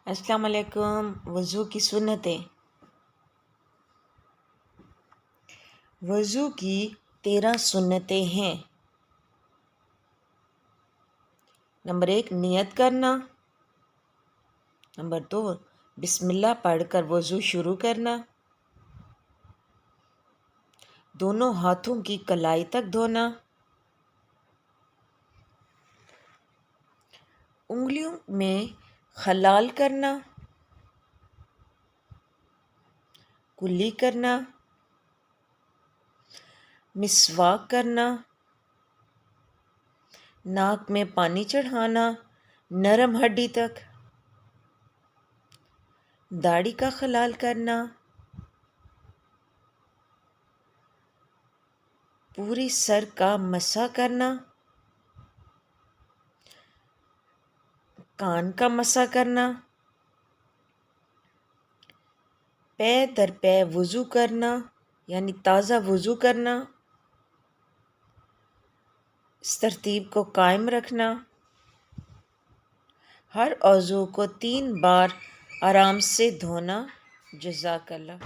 अस्सलाम वालेकुम। वज़ू की सुन्नतें। वज़ू की 13 सुन्नतें हैं। नंबर 1 नियत करना। नंबर 2 बिस्मिल्लाह पढ़कर वज़ू शुरू करना। दोनों हाथों की कलाई तक धोना। उंगलियों में खलाल करना, कुल्ली करना, मिसवाक करना, नाक में पानी चढ़ाना नरम हड्डी तक, दाढ़ी का खलाल करना, पूरी सर का मसा करना, कान का मसा करना, पै दर पै वज़ू करना यानी ताज़ा वज़ू करना, इस तरतीब को कायम रखना, हर औज़ू को 3 बार आराम से धोना। जज़ाकल्लाह।